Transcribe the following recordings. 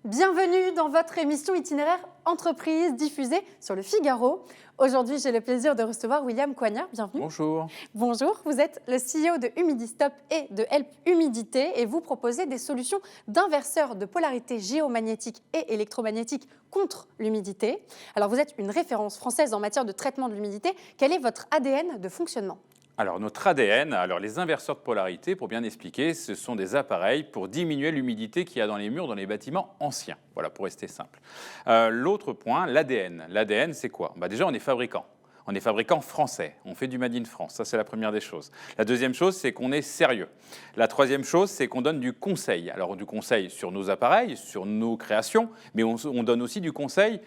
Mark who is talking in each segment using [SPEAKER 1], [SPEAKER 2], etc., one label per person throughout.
[SPEAKER 1] Bienvenue dans votre émission Itinéraire Entreprise diffusée sur le Figaro. Aujourd'hui, j'ai le plaisir de recevoir William Coignard. Bienvenue.
[SPEAKER 2] Bonjour.
[SPEAKER 1] Bonjour, vous êtes le CEO de Humidistop et de Help Humidité et vous proposez des solutions d'inverseurs de polarité géomagnétique et électromagnétique contre l'humidité. Alors, vous êtes une référence française en matière de traitement de l'humidité. Quel est votre ADN de fonctionnement ?
[SPEAKER 2] Alors notre ADN, les inverseurs de polarité, pour bien expliquer, ce sont des appareils pour diminuer l'humidité qu'il y a dans les murs dans les bâtiments anciens. Voilà, pour rester simple. L'autre point, l'ADN. L'ADN, c'est quoi ? Déjà, on est fabricant. On est fabricant français, on fait du Made in France, ça c'est la première des choses. La deuxième chose, c'est qu'on est sérieux. La troisième chose, c'est qu'on donne du conseil. Alors du conseil sur nos appareils, sur nos créations, mais on donne aussi du conseil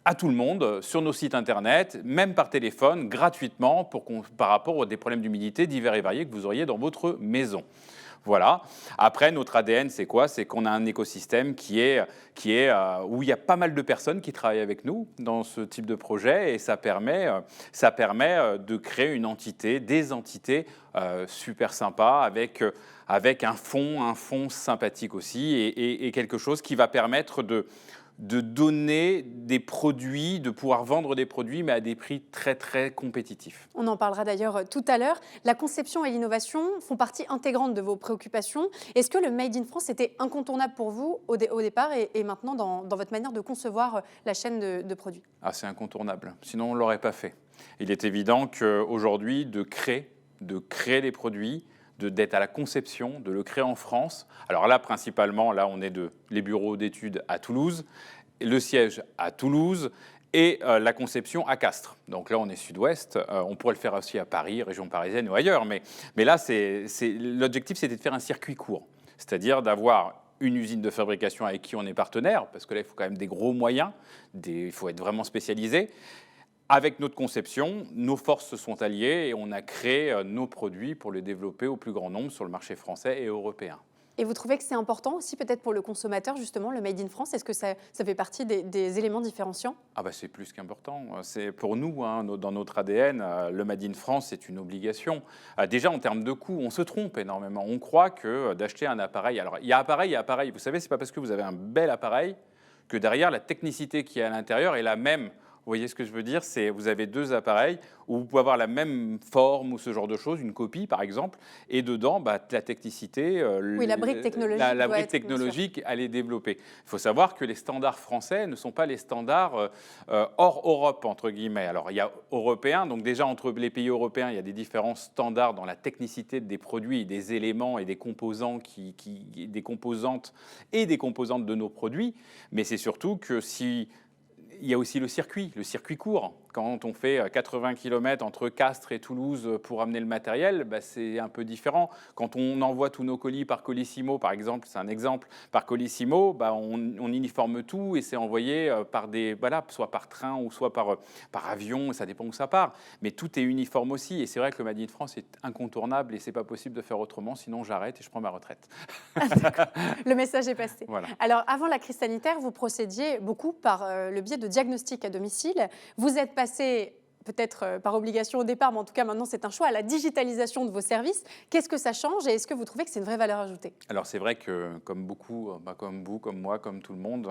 [SPEAKER 2] à tout le monde, sur nos sites internet, même par téléphone, gratuitement, par rapport à des problèmes d'humidité divers et variés que vous auriez dans votre maison. Voilà. Après, notre ADN, c'est quoi ? C'est qu'on a un écosystème où il y a pas mal de personnes qui travaillent avec nous dans ce type de projet et ça permet de créer une entité, des entités super sympas avec un fond sympathique aussi et quelque chose qui va permettre de donner des produits, de pouvoir vendre des produits, mais à des prix très, très compétitifs.
[SPEAKER 1] On en parlera d'ailleurs tout à l'heure. La conception et l'innovation font partie intégrante de vos préoccupations. Est-ce que le Made in France était incontournable pour vous au départ et maintenant dans votre manière de concevoir la chaîne de produits ?
[SPEAKER 2] C'est incontournable, sinon on ne l'aurait pas fait. Il est évident qu'aujourd'hui, de créer les produits, d'être à la conception, de le créer en France. Alors là, principalement, on est les bureaux d'études à Toulouse, le siège à Toulouse et la conception à Castres. Donc là, on est sud-ouest. On pourrait le faire aussi à Paris, région parisienne ou ailleurs. Mais là, l'objectif, c'était de faire un circuit court. C'est-à-dire d'avoir une usine de fabrication avec qui on est partenaire, parce que là, il faut quand même des gros moyens, il faut être vraiment spécialisé. Avec notre conception, nos forces se sont alliées et on a créé nos produits pour les développer au plus grand nombre sur le marché français et européen.
[SPEAKER 1] Et vous trouvez que c'est important aussi peut-être pour le consommateur, justement, le Made in France ? Est-ce que ça fait partie des éléments différenciants ?
[SPEAKER 2] C'est plus qu'important. C'est pour nous, dans notre ADN, le Made in France, c'est une obligation. Déjà, en termes de coût, on se trompe énormément. On croit que d'acheter un appareil... Alors, il y a appareil. Vous savez, c'est pas parce que vous avez un bel appareil que derrière, la technicité qui est à l'intérieur est la même. Vous voyez ce que je veux dire ? Vous avez deux appareils où vous pouvez avoir la même forme ou ce genre de choses, une copie par exemple, et dedans, la technicité,
[SPEAKER 1] la brique technologique,
[SPEAKER 2] la brique technologique, elle est développée. Il faut savoir que les standards français ne sont pas les standards hors Europe, entre guillemets. Alors, il y a européens, donc déjà entre les pays européens, il y a des différents standards dans la technicité des produits, des éléments et des composants, des composantes et des composantes de nos produits, mais c'est surtout que il y a aussi le circuit court. Quand on fait 80 km entre Castres et Toulouse pour amener le matériel, c'est un peu différent. Quand on envoie tous nos colis par Colissimo, par exemple, c'est un exemple, par Colissimo, on uniforme tout et c'est envoyé soit par train ou soit par avion, ça dépend où ça part. Mais tout est uniforme aussi et c'est vrai que le Made in France est incontournable et c'est pas possible de faire autrement, sinon j'arrête et je prends ma retraite.
[SPEAKER 1] Le message est passé.
[SPEAKER 2] Voilà.
[SPEAKER 1] Alors, avant la crise sanitaire, vous procédiez beaucoup par le biais de diagnostic à domicile. Vous êtes passé, peut-être par obligation au départ, mais en tout cas maintenant c'est un choix, à la digitalisation de vos services. Qu'est-ce que ça change et est-ce que vous trouvez que c'est une vraie valeur ajoutée ?
[SPEAKER 2] Alors c'est vrai que comme beaucoup, comme vous, comme moi, comme tout le monde,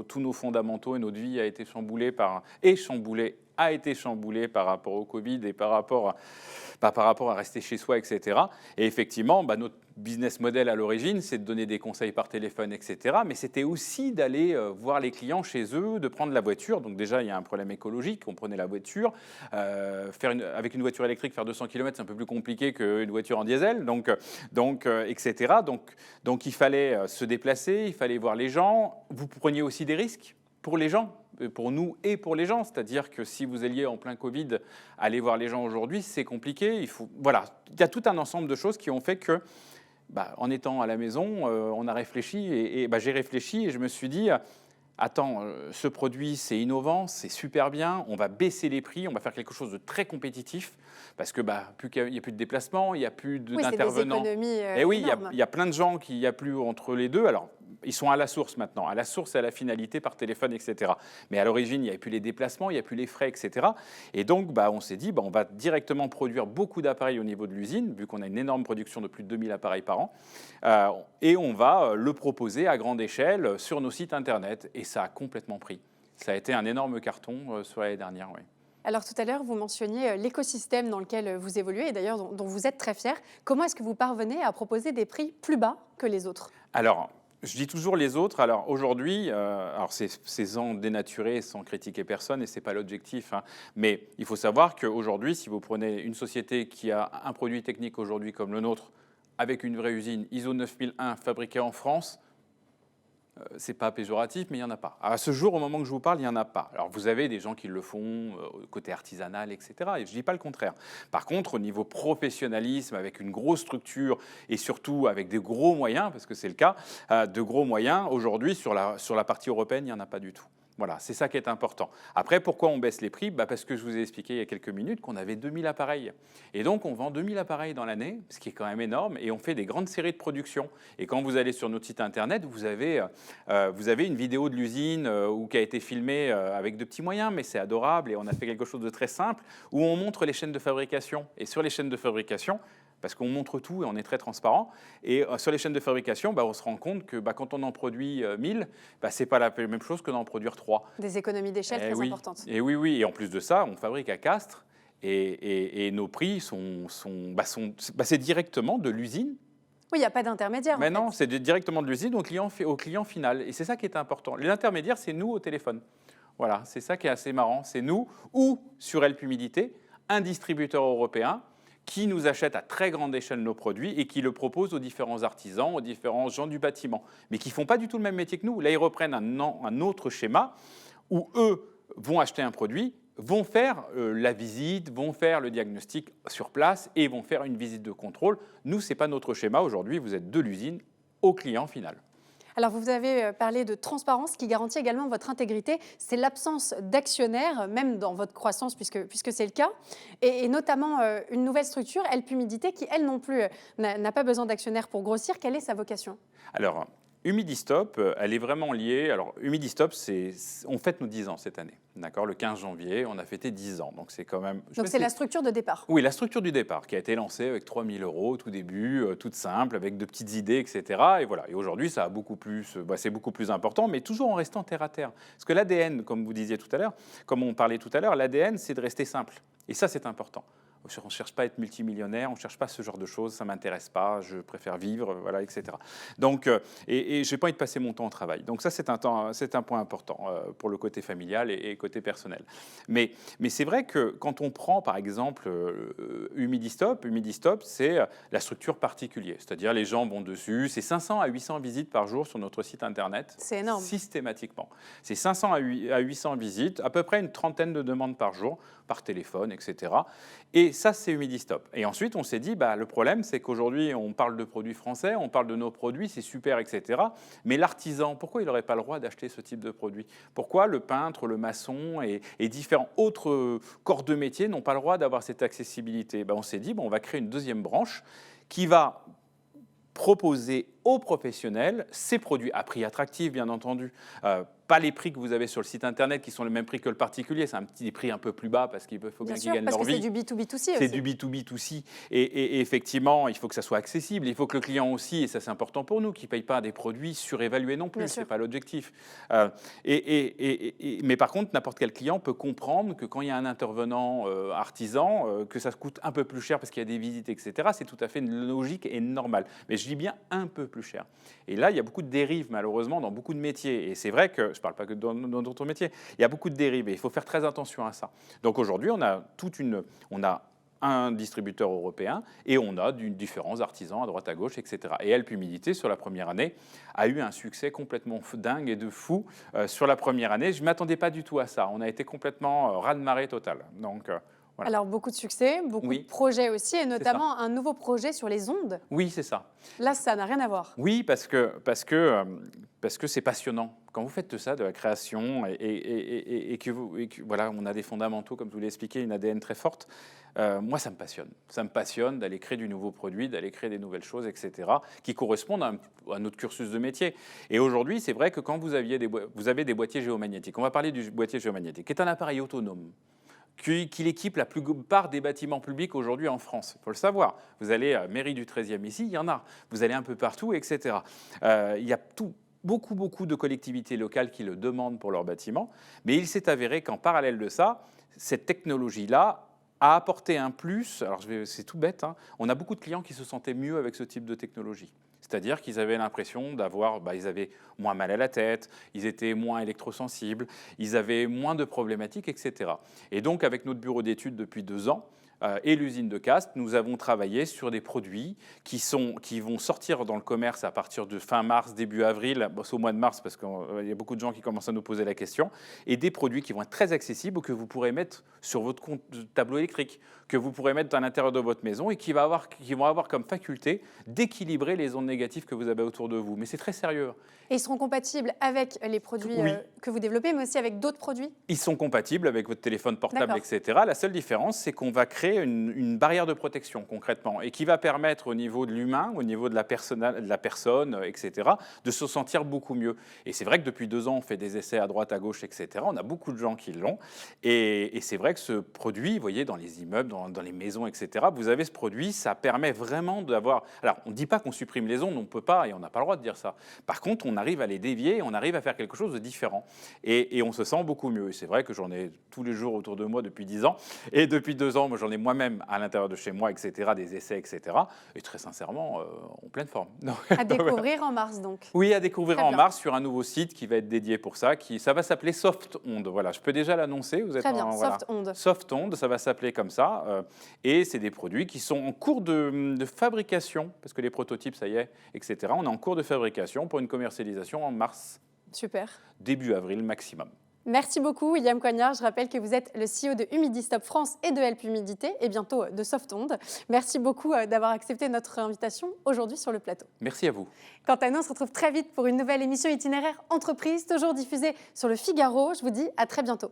[SPEAKER 2] tous nos fondamentaux et notre vie a été chamboulé par rapport au Covid et par rapport à rester chez soi, etc. Et effectivement, notre business model à l'origine, c'est de donner des conseils par téléphone, etc. Mais c'était aussi d'aller voir les clients chez eux, de prendre la voiture. Donc déjà, il y a un problème écologique. On prenait la voiture. Avec une voiture électrique, faire 200 km, c'est un peu plus compliqué qu'une voiture en diesel. Donc, etc. Donc, il fallait se déplacer, il fallait voir les gens. Vous preniez aussi des risques pour les gens, pour nous et pour les gens. C'est-à-dire que si vous alliez en plein Covid, aller voir les gens aujourd'hui, c'est compliqué. Il y a tout un ensemble de choses qui ont fait que, en étant à la maison, on a réfléchi et j'ai réfléchi et je me suis dit, attends, ce produit, c'est innovant, c'est super bien, on va baisser les prix, on va faire quelque chose de très compétitif parce que il n'y a plus de déplacement, il n'y a plus d'intervenants.
[SPEAKER 1] C'est des économies
[SPEAKER 2] Et oui,
[SPEAKER 1] énormes.
[SPEAKER 2] il y a plein de gens qui n'y a plus entre les deux. Alors, ils sont à la source maintenant, à la source et à la finalité par téléphone, etc. Mais à l'origine, il n'y avait plus les déplacements, il n'y a plus les frais, etc. Et donc, on s'est dit, on va directement produire beaucoup d'appareils au niveau de l'usine, vu qu'on a une énorme production de plus de 2000 appareils par an, et on va le proposer à grande échelle sur nos sites Internet. Et ça a complètement pris. Ça a été un énorme carton sur l'année dernière, oui.
[SPEAKER 1] Alors tout à l'heure, vous mentionniez l'écosystème dans lequel vous évoluez et d'ailleurs dont vous êtes très fier. Comment est-ce que vous parvenez à proposer des prix plus bas que les autres?
[SPEAKER 2] Alors, je dis toujours les autres. Alors aujourd'hui, c'est sans dénaturer, sans critiquer personne, et ce n'est pas l'objectif. Mais il faut savoir qu'aujourd'hui, si vous prenez une société qui a un produit technique aujourd'hui comme le nôtre, avec une vraie usine ISO 9001 fabriquée en France, c'est pas péjoratif, mais il n'y en a pas. À ce jour, au moment que je vous parle, il n'y en a pas. Alors, vous avez des gens qui le font, côté artisanal, etc. Et je ne dis pas le contraire. Par contre, au niveau professionnalisme, avec une grosse structure et surtout avec des gros moyens, parce que c'est le cas, de gros moyens, aujourd'hui, sur la partie européenne, il n'y en a pas du tout. Voilà, c'est ça qui est important. Après, pourquoi on baisse les prix? Parce que je vous ai expliqué il y a quelques minutes qu'on avait 2000 appareils. Et donc, on vend 2000 appareils dans l'année, ce qui est quand même énorme, et on fait des grandes séries de production. Et quand vous allez sur notre site Internet, vous avez une vidéo de l'usine qui a été filmée avec de petits moyens, mais c'est adorable, et on a fait quelque chose de très simple, où on montre les chaînes de fabrication. Et sur les chaînes de fabrication, parce qu'on montre tout et on est très transparent. Et sur les chaînes de fabrication, on se rend compte que quand on en produit 1000, ce n'est pas la même chose que d'en produire 3.
[SPEAKER 1] Des économies d'échelle très importantes.
[SPEAKER 2] Et oui. Et en plus de ça, on fabrique à Castres et nos prix c'est directement de l'usine.
[SPEAKER 1] Oui, il n'y a pas d'intermédiaire.
[SPEAKER 2] Mais non, c'est directement de l'usine au client final. Et c'est ça qui est important. L'intermédiaire, c'est nous au téléphone. Voilà, c'est ça qui est assez marrant. C'est nous ou sur Help Humidité, un distributeur européen qui nous achète à très grande échelle nos produits et qui le propose aux différents artisans, aux différents gens du bâtiment, mais qui ne font pas du tout le même métier que nous. Là, ils reprennent un autre schéma où eux vont acheter un produit, vont faire la visite, vont faire le diagnostic sur place et vont faire une visite de contrôle. Nous, ce n'est pas notre schéma. Aujourd'hui, vous êtes de l'usine au client final.
[SPEAKER 1] Alors, vous avez parlé de transparence qui garantit également votre intégrité. C'est l'absence d'actionnaires, même dans votre croissance, puisque c'est le cas. Et notamment une nouvelle structure, Help Humidité, qui, elle non plus, n'a pas besoin d'actionnaires pour grossir. Quelle est sa vocation?
[SPEAKER 2] Alors, Humidistop, elle est vraiment liée. Alors, Humidistop, on fête nos 10 ans cette année. D'accord, le 15 janvier, on a fêté 10 ans. Donc, c'est quand même.
[SPEAKER 1] Donc, c'est la structure de départ.
[SPEAKER 2] Oui, la structure du départ, qui a été lancée avec 3 000 € au tout début, toute simple, avec de petites idées, etc. Et voilà. Et aujourd'hui, ça a beaucoup plus. C'est beaucoup plus important, mais toujours en restant terre à terre. Parce que l'ADN, comme vous disiez tout à l'heure, comme on parlait tout à l'heure, l'ADN, c'est de rester simple. Et ça, c'est important. On ne cherche pas à être multimillionnaire, on ne cherche pas ce genre de choses, ça ne m'intéresse pas, je préfère vivre, voilà, etc. Donc, et je n'ai pas envie de passer mon temps au travail. Donc ça, c'est un point important pour le côté familial et côté personnel. Mais c'est vrai que quand on prend, par exemple, Humidistop, c'est la structure particulière. C'est-à-dire les gens vont dessus, c'est 500 à 800 visites par jour sur notre site Internet.
[SPEAKER 1] C'est énorme.
[SPEAKER 2] Systématiquement. C'est 500 à 800 visites, à peu près une trentaine de demandes par jour, par téléphone, etc. Et ça, c'est Humidistop. Et ensuite, on s'est dit, le problème, c'est qu'aujourd'hui, on parle de produits français, on parle de nos produits, c'est super, etc. Mais l'artisan, pourquoi il n'aurait pas le droit d'acheter ce type de produit? Pourquoi le peintre, le maçon et différents autres corps de métier n'ont pas le droit d'avoir cette accessibilité? On s'est dit, on va créer une deuxième branche qui va proposer aux professionnels ces produits à prix attractif, bien entendu. Pas les prix que vous avez sur le site Internet qui sont le même prix que le particulier. C'est un petit prix un peu plus bas parce qu'il faut bien qu'ils gagnent leur vie.
[SPEAKER 1] C'est du B2B2C aussi.
[SPEAKER 2] C'est du B2B2C. Et effectivement, il faut que ça soit accessible. Il faut que le client aussi, et ça c'est important pour nous, qu'il ne paye pas des produits surévalués non plus. Ce n'est pas l'objectif. Mais par contre, n'importe quel client peut comprendre que quand il y a un intervenant artisan, que ça se coûte un peu plus cher parce qu'il y a des visites, etc. C'est tout à fait logique et normal. Mais je dis bien un peu plus cher. Et là, il y a beaucoup de dérives, malheureusement, dans beaucoup de métiers. Et c'est vrai que, je ne parle pas que dans notre métier, il y a beaucoup de dérives et il faut faire très attention à ça. Donc aujourd'hui, on a un distributeur européen et on a différents artisans à droite à gauche, etc. Et Help Humidité, sur la première année, a eu un succès complètement dingue et de fou sur la première année. Je ne m'attendais pas du tout à ça. On a été complètement raz-de-marée total. Donc Voilà.
[SPEAKER 1] Alors, beaucoup de succès, beaucoup
[SPEAKER 2] Oui.
[SPEAKER 1] de projets aussi, et
[SPEAKER 2] ça.
[SPEAKER 1] notamment un nouveau projet sur les ondes.
[SPEAKER 2] Oui, c'est ça.
[SPEAKER 1] Là, ça n'a rien à voir.
[SPEAKER 2] Oui, parce que c'est passionnant. Quand vous faites de ça, de la création, et que voilà, on a des fondamentaux, comme je vous l'ai expliqué, une ADN très forte, moi, ça me passionne. Ça me passionne d'aller créer du nouveau produit, d'aller créer des nouvelles choses, etc., qui correspondent à notre cursus de métier. Et aujourd'hui, c'est vrai que quand vous avez des boîtiers géomagnétiques, on va parler du boîtier géomagnétique, qui est un appareil autonome, qu'il équipe la plupart des bâtiments publics aujourd'hui en France. Il faut le savoir. Vous allez à mairie du 13e ici, il y en a. Vous allez un peu partout, etc. Il y a beaucoup de collectivités locales qui le demandent pour leurs bâtiments. Mais il s'est avéré qu'en parallèle de ça, cette technologie-là a apporté un plus. Alors, c'est tout bête, hein. On a beaucoup de clients qui se sentaient mieux avec ce type de technologie. C'est-à-dire qu'ils avaient l'impression ils avaient moins mal à la tête, ils étaient moins électrosensibles, ils avaient moins de problématiques, etc. Et donc, avec notre bureau d'études depuis 2 ans, et l'usine de Castres, nous avons travaillé sur des produits qui vont sortir dans le commerce à partir de fin mars, début avril. Bon, c'est au mois de mars parce qu'il y a beaucoup de gens qui commencent à nous poser la question. Et des produits qui vont être très accessibles, que vous pourrez mettre sur votre compte de tableau électrique, que vous pourrez mettre à l'intérieur de votre maison et qui vont avoir comme faculté d'équilibrer les ondes négatives que vous avez autour de vous. Mais c'est très sérieux.
[SPEAKER 1] Et ils seront compatibles avec les produits
[SPEAKER 2] Oui.
[SPEAKER 1] que vous développez, mais aussi avec d'autres produits?
[SPEAKER 2] Ils sont compatibles avec votre téléphone portable,
[SPEAKER 1] D'accord.
[SPEAKER 2] etc. La seule différence, c'est qu'on va créer une barrière de protection concrètement et qui va permettre au niveau de l'humain, au niveau de la personne, etc., de se sentir beaucoup mieux. Et c'est vrai que depuis 2 ans, on fait des essais à droite, à gauche, etc. On a beaucoup de gens qui l'ont. Et c'est vrai que ce produit, vous voyez, dans les immeubles, dans les maisons, etc., vous avez ce produit, ça permet vraiment d'avoir... Alors, on ne dit pas qu'on supprime les ondes, on ne peut pas, et on n'a pas le droit de dire ça. Par contre, on arrive à les dévier, on arrive à faire quelque chose de différent. Et on se sent beaucoup mieux. Et c'est vrai que j'en ai tous les jours autour de moi depuis 10 ans. Et depuis 2 ans, moi, j'en ai moi-même à l'intérieur de chez moi, etc., des essais, etc. Et très sincèrement, en pleine forme.
[SPEAKER 1] À découvrir en mars, donc.
[SPEAKER 2] Oui, à découvrir
[SPEAKER 1] Très
[SPEAKER 2] en
[SPEAKER 1] bien.
[SPEAKER 2] mars sur un nouveau site qui va être dédié pour ça. Ça va s'appeler Soft Onde. Voilà, je peux déjà l'annoncer. Vous êtes
[SPEAKER 1] Très bien,
[SPEAKER 2] voilà.
[SPEAKER 1] Soft Onde.
[SPEAKER 2] Soft Onde, ça va s'appeler comme ça. Et c'est des produits qui sont en cours de fabrication, parce que les prototypes, ça y est, etc. On est en cours de fabrication pour une commercialisation en mars,
[SPEAKER 1] Super.
[SPEAKER 2] début avril maximum.
[SPEAKER 1] Merci beaucoup, William Coignard. Je rappelle que vous êtes le CEO de Humidistop France et de Help Humidité, et bientôt de Soft Onde. Merci beaucoup d'avoir accepté notre invitation aujourd'hui sur le plateau.
[SPEAKER 2] Merci à vous.
[SPEAKER 1] Quant à nous, on se retrouve très vite pour une nouvelle émission itinéraire entreprise, toujours diffusée sur le Figaro. Je vous dis à très bientôt.